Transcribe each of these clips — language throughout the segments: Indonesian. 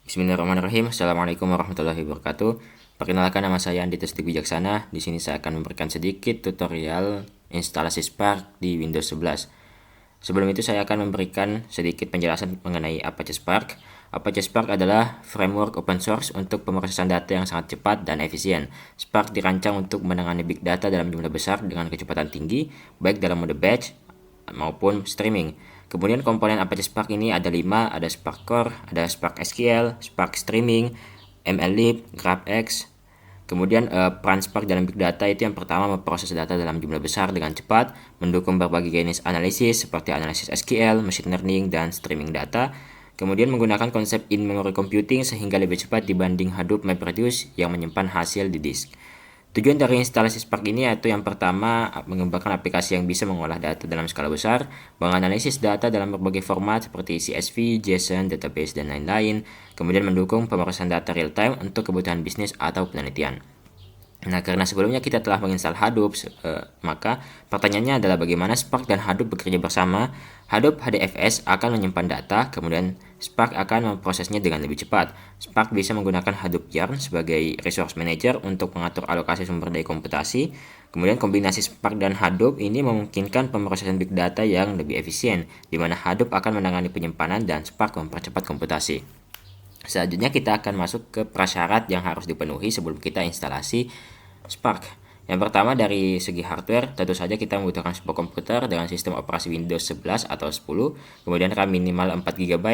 Bismillahirrahmanirrahim. Assalamualaikum warahmatullahi wabarakatuh. Perkenalkan, nama saya Andi Tusdik Wijaksana. Di sini saya akan memberikan sedikit tutorial instalasi Spark di Windows 11. Sebelum itu saya akan memberikan sedikit penjelasan mengenai Apache Spark. Apache Spark adalah framework open source untuk pemrosesan data yang sangat cepat dan efisien. Spark dirancang untuk menangani big data dalam jumlah besar dengan kecepatan tinggi, baik dalam mode batch maupun streaming. Kemudian komponen Apache Spark ini ada 5, ada Spark Core, ada Spark SQL, Spark Streaming, MLlib, GraphX. Kemudian peran Spark dalam Big Data itu yang pertama, memproses data dalam jumlah besar dengan cepat, mendukung berbagai jenis analisis seperti analisis SQL, machine learning, dan streaming data. Kemudian menggunakan konsep in-memory computing sehingga lebih cepat dibanding Hadoop MapReduce yang menyimpan hasil di disk. Tujuan dari instalasi Spark ini yaitu yang pertama, mengembangkan aplikasi yang bisa mengolah data dalam skala besar, menganalisis data dalam berbagai format seperti CSV, JSON, database, dan lain-lain, kemudian mendukung pemrosesan data real-time untuk kebutuhan bisnis atau penelitian. Nah, karena sebelumnya kita telah menginstal Hadoop, maka pertanyaannya adalah bagaimana Spark dan Hadoop bekerja bersama. Hadoop HDFS akan menyimpan data, kemudian Spark akan memprosesnya dengan lebih cepat. Spark bisa menggunakan Hadoop Yarn sebagai resource manager untuk mengatur alokasi sumber daya komputasi. Kemudian kombinasi Spark dan Hadoop ini memungkinkan pemrosesan big data yang lebih efisien, di mana Hadoop akan menangani penyimpanan dan Spark mempercepat komputasi. Selanjutnya kita akan masuk ke prasyarat yang harus dipenuhi sebelum kita instalasi Spark. Yang pertama, dari segi hardware, tentu saja kita membutuhkan sebuah komputer dengan sistem operasi Windows 11 atau 10, kemudian RAM minimal 4 GB.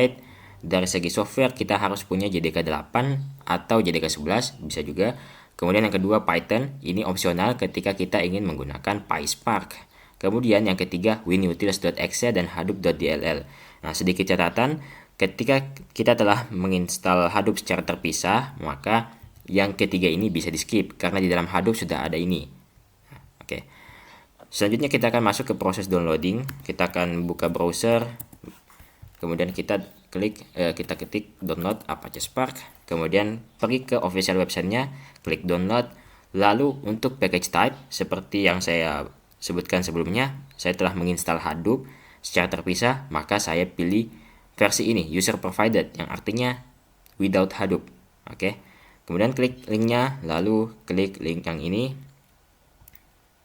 Dari segi software, kita harus punya JDK 8 atau JDK 11, bisa juga. Kemudian yang kedua, Python, ini opsional ketika kita ingin menggunakan PySpark. Kemudian yang ketiga, winutils.exe dan hadoop.dll. Nah, sedikit catatan, ketika kita telah menginstal Hadoop secara terpisah, maka yang ketiga ini bisa di skip karena di dalam Hadoop sudah ada ini. Oke. Selanjutnya kita akan masuk ke proses downloading. Kita akan buka browser, kemudian kita ketik download Apache Spark, kemudian pergi ke official websitenya, klik download. Lalu untuk package type, seperti yang saya sebutkan sebelumnya, saya telah menginstal Hadoop secara terpisah, maka saya pilih versi ini, user provided, yang artinya without Hadoop. Oke. Kemudian klik linknya, lalu klik link yang ini.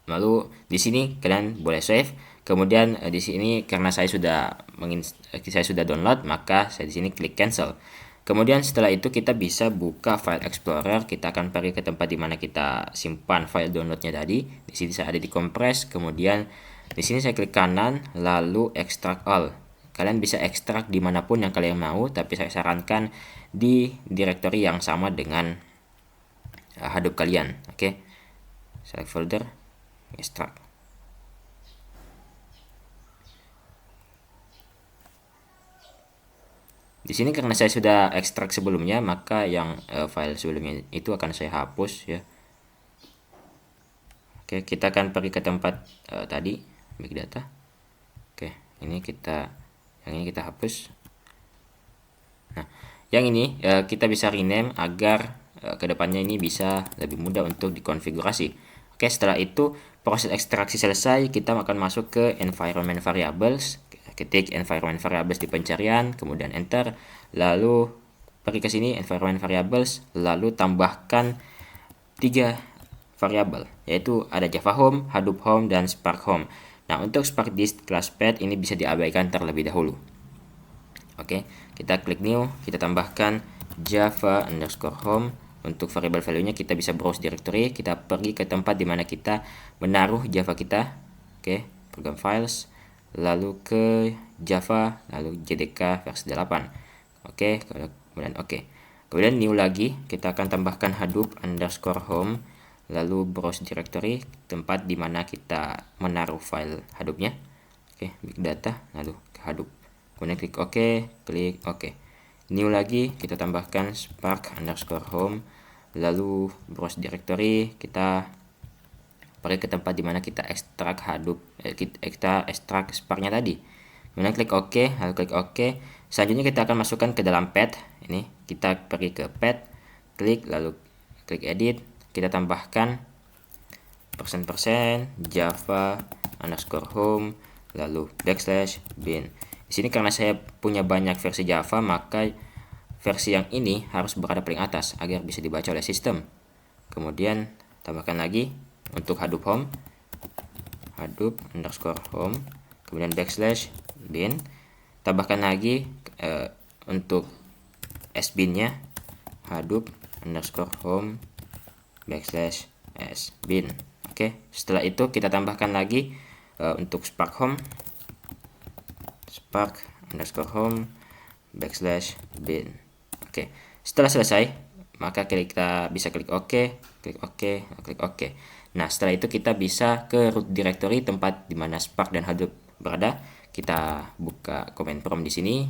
Lalu di sini kalian boleh save. Kemudian di sini karena saya sudah download, maka saya di sini klik cancel. Kemudian setelah itu kita bisa buka file explorer. Kita akan pergi ke tempat di mana kita simpan file downloadnya tadi. Di sini saya ada di compress. Kemudian di sini saya klik kanan, lalu extract all. Kalian bisa ekstrak dimanapun yang kalian mau, tapi saya sarankan di directory yang sama dengan Hadoop kalian. Oke. Select folder, extract. Di sini karena saya sudah ekstrak sebelumnya, maka yang file sebelumnya itu akan saya hapus ya. Oke, kita akan pergi ke tempat tadi big data. Oke, yang ini kita hapus. Nah, yang ini kita bisa rename agar kedepannya ini bisa lebih mudah untuk dikonfigurasi. Oke, setelah itu proses ekstraksi selesai, kita akan masuk ke environment variables. Ketik environment variables di pencarian, kemudian enter, lalu pergi ke sini environment variables, lalu tambahkan 3 variabel, yaitu ada Java Home, Hadoop Home, dan Spark Home. Nah, untuk Spark Disk Class Path ini bisa diabaikan terlebih dahulu. Oke, kita klik new, kita tambahkan Java underscore home. Untuk variable value-nya kita bisa browse directory, kita pergi ke tempat di mana kita menaruh Java kita. Oke, program files, lalu ke Java, lalu JDK versi 8. Oke, kemudian oke. Kemudian new lagi, kita akan tambahkan Hadoop underscore home, lalu browse directory, tempat di mana kita menaruh file Hadoop-nya. Oke, big data, lalu ke Hadoop. Kemudian klik OK, klik OK. New lagi, kita tambahkan Spark underscore home, lalu browse directory, kita pergi ke tempat di mana kita ekstrak Hadoop, kita ekstrak Spark-nya tadi. Kemudian klik OK, lalu klik OK. Selanjutnya kita akan masukkan ke dalam path. Ini kita pergi ke path, klik, lalu klik edit, kita tambahkan %% Java underscore home, lalu \bin. Di sini karena saya punya banyak versi Java, maka versi yang ini harus berada paling atas agar bisa dibaca oleh sistem. Kemudian tambahkan lagi untuk Hadoop home, Hadoop_home, kemudian /bin, tambahkan lagi untuk sbin-nya Hadoop_home /sbin. Oke, setelah itu kita tambahkan lagi untuk Spark home, Spark_home /bin. Oke, setelah selesai, maka kita bisa klik OK, klik OK, klik OK. Nah, setelah itu kita bisa ke root directory tempat di mana Spark dan Hadoop berada. Kita buka command prompt di sini,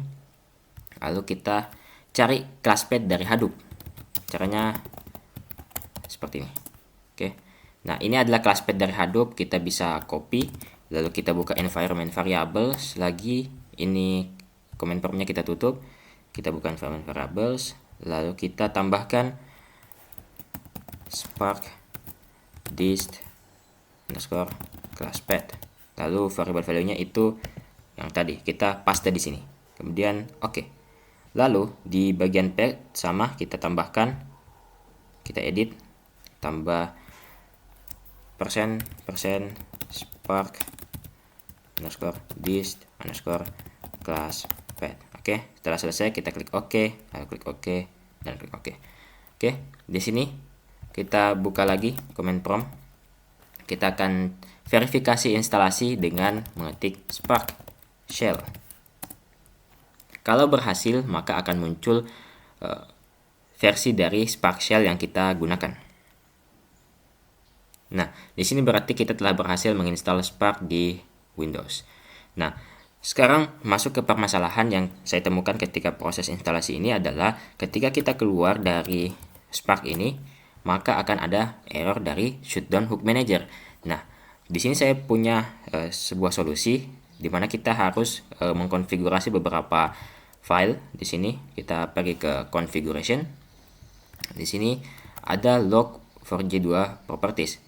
lalu kita cari class path dari Hadoop. Caranya seperti ini. Oke. Nah, ini adalah class path dari Hadoop. Kita bisa copy, lalu kita buka environment variables lagi. Ini command prompt-nya kita tutup. Kita buka environment variables, lalu kita tambahkan Spark dist underscore class path. Lalu variable value-nya itu yang tadi kita paste di sini. Kemudian oke. Lalu di bagian path sama kita tambahkan, kita edit, tambah persen spark underscore dist underscore class path. Oke, setelah selesai kita klik OK, lalu klik OK dan klik OK. Oke, di sini kita buka lagi command prompt. Kita akan verifikasi instalasi dengan mengetik Spark Shell. Kalau berhasil, maka akan muncul versi dari Spark Shell yang kita gunakan. Nah, di sini berarti kita telah berhasil menginstal Spark di Windows. Nah, sekarang masuk ke permasalahan yang saya temukan ketika proses instalasi ini adalah ketika kita keluar dari Spark ini, maka akan ada error dari shutdown hook manager. Nah, di sini saya punya sebuah solusi di mana kita harus mengkonfigurasi beberapa file. Di sini kita pergi ke configuration. Di sini ada log4j2 properties.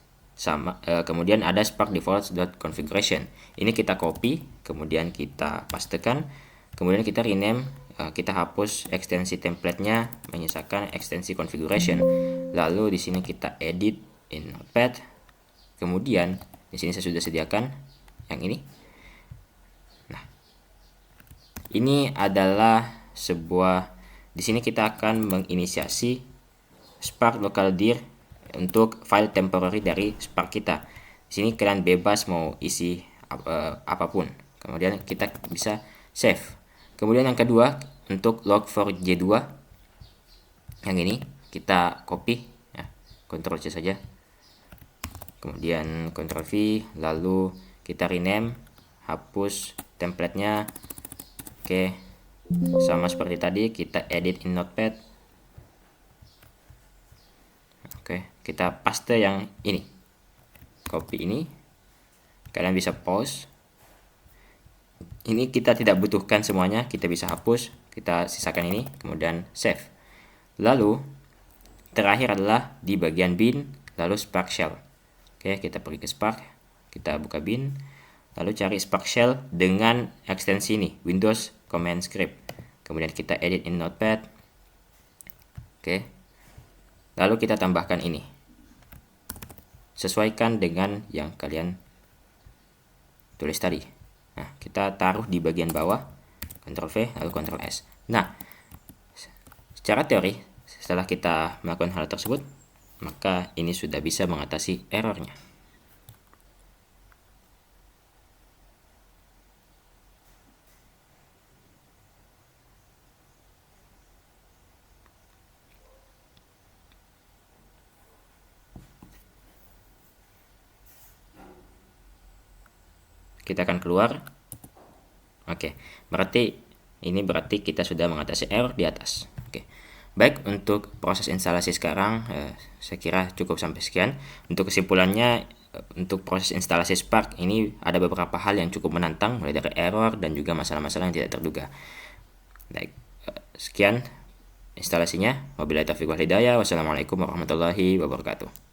Kemudian ada spark defaults.configuration. Ini kita copy, kemudian kita pastekan, kemudian kita rename, kita hapus ekstensi template-nya, menyisakan ekstensi configuration. Lalu di sini kita edit in Notepad. Kemudian di sini saya sudah sediakan yang ini. Nah, ini adalah sebuah, di sini kita akan menginisiasi Spark local dir untuk file temporary dari Spark kita. Di sini kalian bebas mau isi apapun. Kemudian kita bisa save. Kemudian yang kedua untuk log4j2 yang ini kita copy ya, Ctrl C saja. Kemudian Ctrl V, lalu kita rename, hapus template-nya. Oke. Sama seperti tadi, kita edit in Notepad. Oke, kita paste yang ini. Copy ini. Kalian bisa pause. Ini kita tidak butuhkan semuanya, kita bisa hapus. Kita sisakan ini, kemudian save. Lalu, terakhir adalah di bagian bin, lalu Spark Shell. Oke, kita pergi ke Spark. Kita buka bin. Lalu cari Spark Shell dengan ekstensi ini, Windows Command Script. Kemudian kita edit in Notepad. Oke. Lalu kita tambahkan ini. Sesuaikan dengan yang kalian tulis tadi. Nah, kita taruh di bagian bawah. Ctrl V, lalu Ctrl S. Nah, secara teori, setelah kita melakukan hal tersebut, maka ini sudah bisa mengatasi errornya. Kita akan keluar. Oke, berarti kita sudah mengatasi error di atas. Oke. Baik, untuk proses instalasi sekarang saya kira cukup sampai sekian. Untuk kesimpulannya, untuk proses instalasi Spark ini ada beberapa hal yang cukup menantang, mulai dari error dan juga masalah-masalah yang tidak terduga. Baik, sekian instalasinya. Wabillahi taufiq wal hidayah. Wassalamualaikum warahmatullahi wabarakatuh.